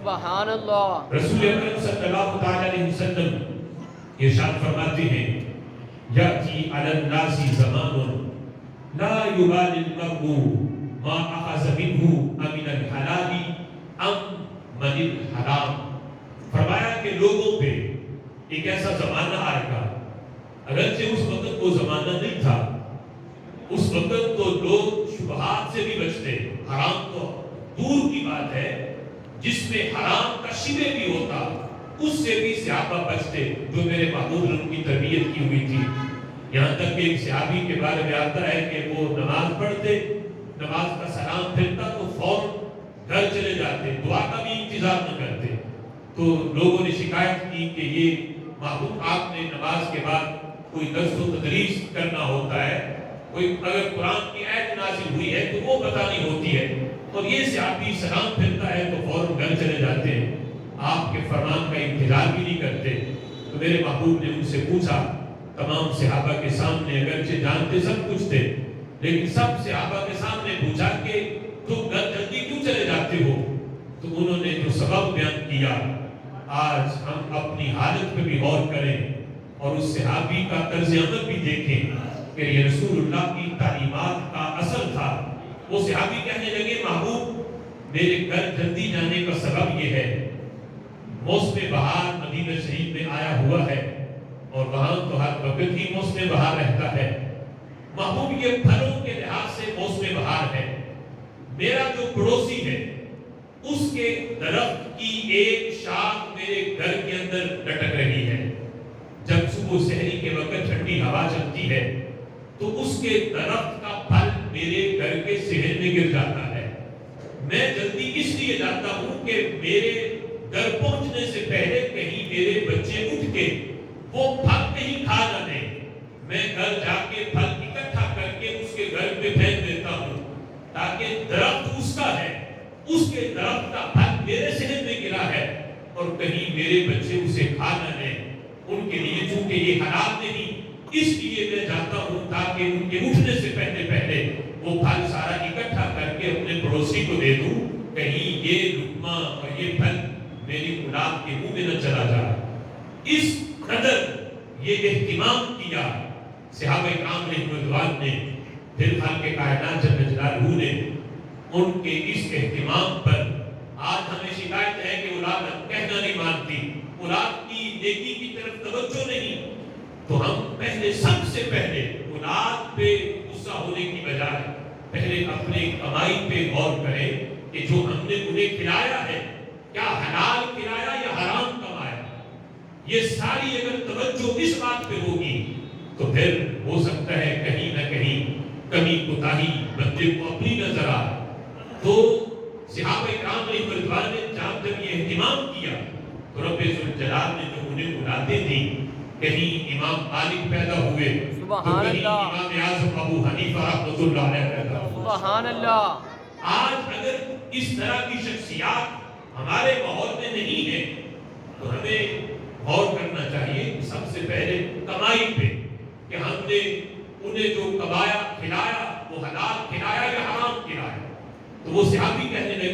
سبحان اللہ۔ رسول اکرم صلی اللہ علیہ وسلم ارشاد فرماتے ہیں یاتی علی الناس زمان لا یبالی المرء ما اخذ منہ امن الحلال ام من الحرام۔ فرمایا کہ لوگوں پہ ایک ایسا زمانہ آئے گا، اگرچہ اس وقت وہ زمانہ نہیں تھا، اس وقت تو لوگ شبہات سے بھی بچتے، حرام تو دور کی بات ہے، جس میں حرام کا شبہ بھی ہوتا اس سے بھی صحابہ بچتے جو میرے محبوب نے ان کی تربیت کی ہوئی تھی۔ یہاں تک کہ ایک صحابی کے بارے میں آتا ہے کہ وہ نماز پڑھتے، نماز کا سلام پھرتا تو فوراً گھر چلے جاتے، دعا کا بھی انتظار نہ کرتے۔ تو لوگوں نے شکایت کی کہ یہ محبوب آپ نے نماز کے بعد کوئی درس و تدریس کرنا ہوتا ہے، کوئی اگر قرآن کی آیت نازل ہوئی ہے تو وہ بتانی ہوتی ہے، اور یہ صحابی سلام پھرتا ہے تو فوراً گھر چلے جاتے ہیں، آپ کے فرمان کا انتظار بھی نہیں کرتے۔ تو میرے محبوب نے ان سے پوچھا، تمام صحابہ کے سامنے، اگرچہ جانتے سب کچھ تھے لیکن سب صحابہ کے سامنے پوچھا کہ تم گھر جلدی کیوں چلے جاتے ہو؟ تو انہوں نے جو سبب بیان کیا، آج ہم اپنی حالت پہ بھی غور کریں اور اس صحابی کا طرز عمل بھی دیکھیں کہ یہ رسول اللہ کی تعلیمات کا اصل تھا۔ وہ صحابی کہنے لگے محبوب میرے گھر جلدی جانے کا سبب یہ ہے، موسم بہار مدینہ شریف میں آیا ہوا ہے اور وہاں تو ہر وقت ہی موسم بہار رہتا ہے، محبوب یہ پھلوں کے لحاظ سے موسم بہار ہے، میرا جو پڑوسی ہے اس کے درخت کی ایک شاخ میرے گھر کے اندر لٹک رہی ہے، جب صبح سحری کے وقت ٹھنڈی ہوا چلتی ہے تو اس کے درخت کا پھل میرے گھر کے صحن میں گر جاتا ہے، میں جلدی اس لیے جاتا ہوں کہ میرے گھر پہنچنے سے پہلے کہیں میرے بچے اٹھ کے وہ پھل کہیں کھا نہ دیں، میں گھر جا کے پھل اکٹھا کر کے اس کے گھر پہ پھینک دیتا ہوں تاکہ درخت اس کا ہے، اس کے درخت کا پھل میرے صحن میں گرا ہے اور کہیں میرے بچے اسے کھا نہ دیں، ان کے لیے چونکہ یہ حلال نہیں اس لیے میں جاتا ہوں تاکہ ان کے اٹھنے سے پہلے وہ پھل سارا اکٹھا کر کے اپنے پڑوسی کو دے دوں، کہیں یہ لقمہ اور یہ پھل میری اولاد کے منہ میں نہ چلا جائے۔ اس قدر یہ اہتمام کیا صحابہ کرام رضوان نے، پھر خالق کائنات جل جلالہ نے ان کے اس اہتمام پر آج ہمیں شکایت ہے کہ اولاد کہنا نہیں مانتی، اولاد کی نیکی کی طرف توجہ نہیں، تو ہم پہلے سب سے پہلے اولاد پہ غصہ ہونے کی بجائے پہلے اپنے کمائی پہ غور کریں کہ جو ہم نے انہیں کھلایا ہے کیا حلال کھلایا یا حرام کمایا۔ یہ ساری اگر توجہ اس بات پہ ہوگی تو پھر ہو سکتا ہے کہیں نہ کہیں کمی کوتاہی بندے کو اپنی نظر آئے۔ تو صحابہ کرام رضوان نے جب یہ اہتمام کیا تو رب ذوالجلال نے جو انہیں اولادیں دی، کہیں امام مالک پیدا ہوئے تو کہیں امام اعظم ابو حنیفہ رحمۃ اللہ علیہ پیدا ہوئے۔ سبحان اللہ۔ آج اگر اس طرح کی شخصیات ہمارے ماحول میں نہیں ہے تو ہمیں غور کرنا چاہیے سب سے پہلے کمائی پہ کہ ہم نے انہیں جو کمایا کھلایا وہ حلال کھلایا یا حرام کھلایا۔ تو وہ صحابی کہنے لگے